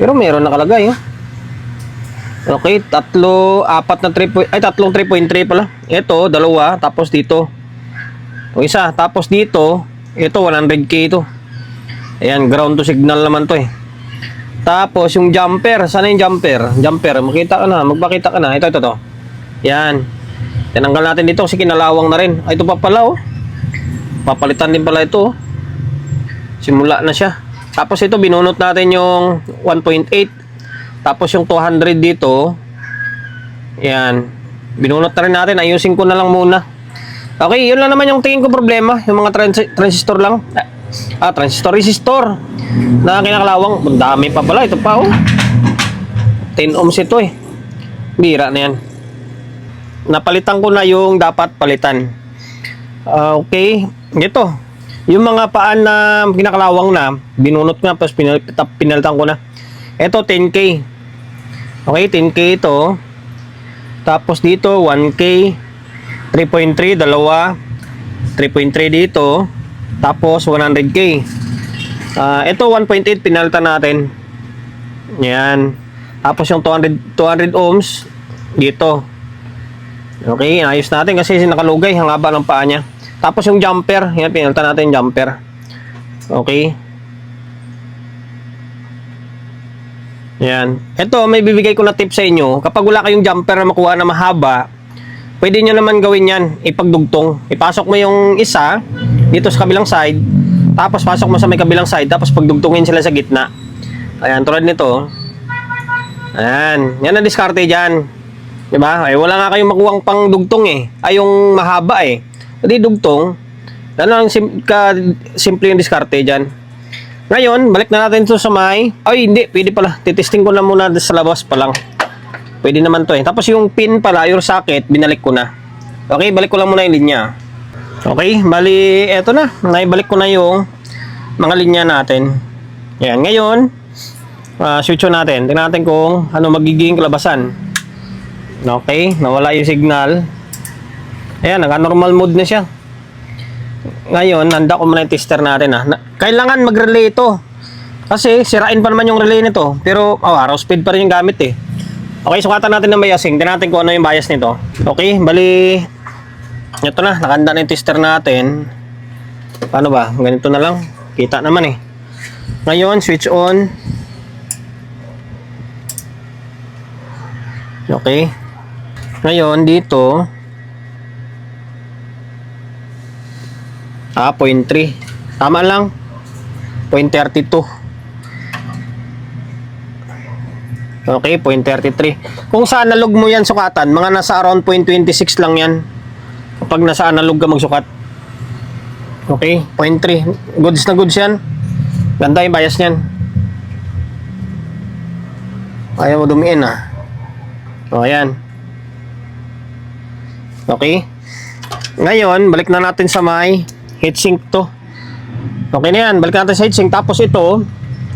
Pero meron nakalagay, oh. Okay, tatlong 3.3 pala. Ito, dalawa, tapos dito. O isa, tapos dito, ito 100k ito. Ayan, ground to signal naman to eh. Tapos yung jumper, sana yung jumper? Jumper, makita ka na, magpakita ka na. Ito to. Yan. Tinanggal natin dito kasi kinalawang na rin. Ay, ito pa pala, oh. Papalitan din pala ito, oh. Simula na siya. Tapos ito, binunot natin yung 1.8. Tapos yung 200 dito, yan. Binunot na rin natin. Ayusin ko na lang muna. Okay, yun lang naman yung tingin ko problema. Yung mga transistor lang. Resistor. Na kinakalawang. Dami pa pala. Ito pa, oh. 10 ohms ito eh. Bira na yan. Napalitan ko na yung dapat palitan. Okay. Ito. Yung mga paan na kinakalawang na, binunot nga, tapos pinalitan ko na. Ito, 10K. Okay, 10K ito. Tapos dito, 1K. 3.3, dalawa. 3.3 dito. Tapos, 100K. Ito, 1.8, pinalitan natin. Yan. Tapos yung 200 ohms, dito. Okay, ayos natin kasi nakalugay ang haba ng paa niya. Tapos yung jumper, yan, pinalitan natin yung jumper. Okay. Yan. Ito, may bibigay ko na tip sa inyo. Kapag wala kayong jumper na makuha na mahaba, pwede nyo naman gawin yan, ipagdugtong. Ipasok mo yung isa, dito sa kabilang side, tapos pasok mo sa may kabilang side, tapos pagdugtungin sila sa gitna. Ayan, tulad nito. Ayan. Yan ang diskarte dyan. Diba? Ay, wala nga kayong makuha pang dugtong eh. Ay, yung mahaba eh. Hindi dugtong. Ano ang simple yung diskarte dyan. Ngayon, balik na natin ito sa may... Ay, hindi. Pwede pala. Titesting ko na muna sa labas pa lang. Pwede naman to eh. Tapos yung pin pala, yung socket, binalik ko na. Okay, balik ko lang muna yung linya. Okay, bali, eto na. Naibalik ko na yung mga linya natin. Ayan, ngayon, switch on natin. Tingnan natin kung ano magiging kalabasan. Okay, nawala yung signal. Ayan, naka-normal mode na siya. Ngayon, handa ko muna yung tester natin kailangan mag-relay ito. Kasi sirain pa naman yung relay nito. Pero, raw speed pa rin yung gamit eh. Okay, sukatan natin ng biasing. Tingnan natin kung ano yung bias nito. Okay, bali, ito na, nakahanda na yung tester natin. Paano ba? Ganito na lang. Kita naman eh. Ngayon, switch on. Okay. Ngayon, dito, 0.3. Tama lang. 0.32. Okay, 0.33. Kung sa analog mo yan sukatan, mga nasa around 0.26 lang yan. Kapag nasa analog ka magsukat. Okay, 0.3. Goods na goods yan. Ganda yung bias niyan. Ayaw mo dumiin O, ayan. Okay. Ngayon, balik na natin sa may heatsink to. Okay na yan. Balik natin sa heatsink. Tapos ito,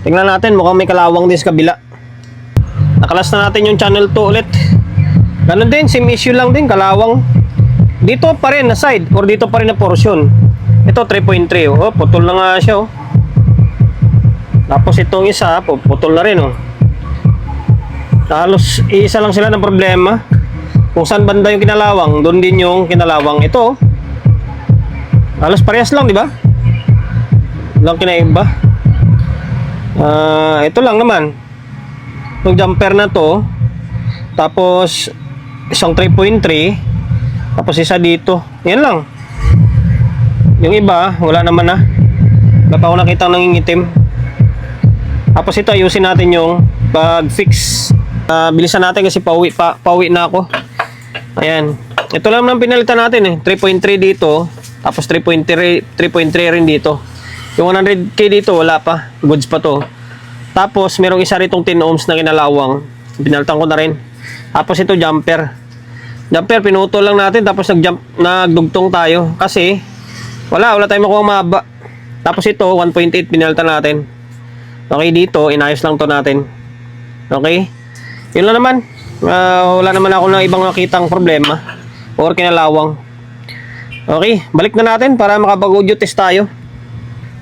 tingnan natin. Mukhang may kalawang din sa kabila. Nakalas na natin yung channel 2 ulit. Ganun din. Same issue lang din. Kalawang. Dito pa rin na side. Or dito pa rin na portion. Ito 3.3. Oh, putol na nga siya. Tapos itong isa, putol na rin. Halos isa lang sila ng problema. Kung saan banda yung kinalawang, doon din yung kinalawang. Ito, halos parehas lang, di ba? Lang kinaiba. Ito lang naman. Yung jumper na to, tapos isang 3.3, tapos isa dito. Yan lang. Yung iba, wala naman Wala pa ako nakita nangingitim. Tapos ito, ayusin natin yung pag-fix. Bilisan natin kasi pauwi na ako. Ayan. Ito lang naman pinalitan natin eh. 3.3 dito. Tapos 3.3 rin dito. Yung 100k dito wala pa. Goods pa to. Tapos merong isa ritong 10 ohms na kinalawang. Pinalitan ko na rin. Tapos ito jumper. Jumper pinutol lang natin. Tapos nagdugtong tayo. Kasi wala tayong makuha mahaba. Tapos ito 1.8 pinalitan natin. Okay, dito inayos lang to natin. Okay. Yun lang naman. Wala naman ako na ibang nakitang problema or kinalawang. Okay, balik na natin para makapag-audio test tayo.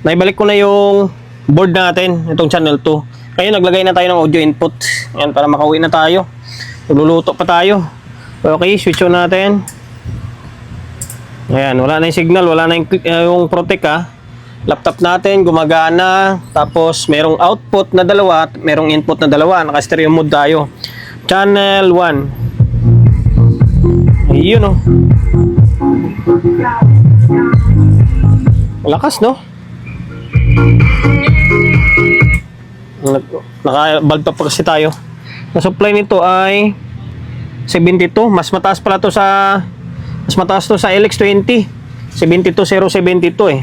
Naibalik ko na yung board natin, itong channel 2. Ngayon, naglagay na tayo ng audio input. Ayan, para makauwi na tayo. Luluto pa tayo. Okay, switch on natin. Ayan, wala na yung signal, wala na yung protect ha. Laptop natin, gumagana. Tapos, merong output na dalawa at merong input na dalawa. Naka-stereo mode tayo. Channel 1. Ayun oh. Lakas no? Naka-bulb pa kasi tayo. Ang supply nito ay 72. Mas mataas pala to sa LX20. 72072 eh.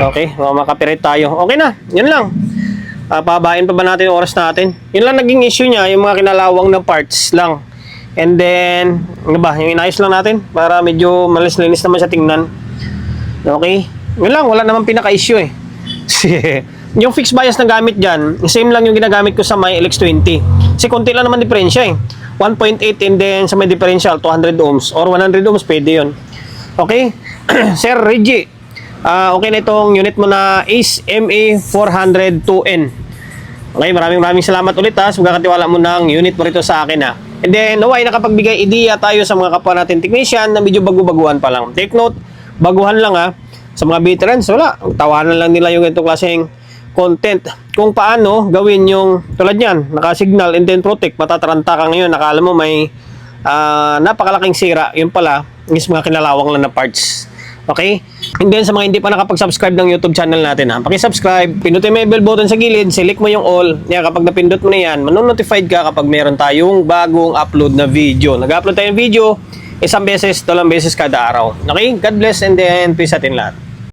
Okay, makapirate tayo. Okay na, yun lang. Pababain pa ba natin yung oras natin? Yun lang naging issue niya, yung mga kinalawang na parts lang. And then, ano ba, yung inayos lang natin para medyo malis-linis naman siya tingnan. Okay? Yun lang, wala naman pinaka-issue eh. Yung fixed bias na gamit dyan, same lang yung ginagamit ko sa my LX20. Kasi konti lang naman diferensya eh. 1.8 and then sa may differential, 200 ohms or 100 ohms, pwede yun. Okay? Sir Reggie, okay na itong unit mo na Ace MA402N. Okay, maraming salamat ulit ha. So, magkakatiwala mo ng unit mo rito sa akin ha. And then, naway nakapagbigay idea tayo sa mga kapwa natin technician na medyo bago-baguhan pa lang. Take note, baguhan lang ha. Sa mga veterans, wala. Tawanan lang nila yung itong klaseng content. Kung paano gawin yung tulad yan, naka-signal and then protect. Matataranta ka ngayon, nakala mo may napakalaking sira. Yun pala, is mga kinalawang lang na parts. Okay? And then sa mga hindi pa nakapag-subscribe ng YouTube channel natin ha, paki-subscribe, pinutin mo yung bell button sa gilid, select mo yung all. Yan, kapag napindot mo na yan, manonotified ka kapag meron tayong bagong upload na video. Nag-upload tayo ng video, isang beses, 2 beses kada araw. Okay? God bless and then peace atin lahat.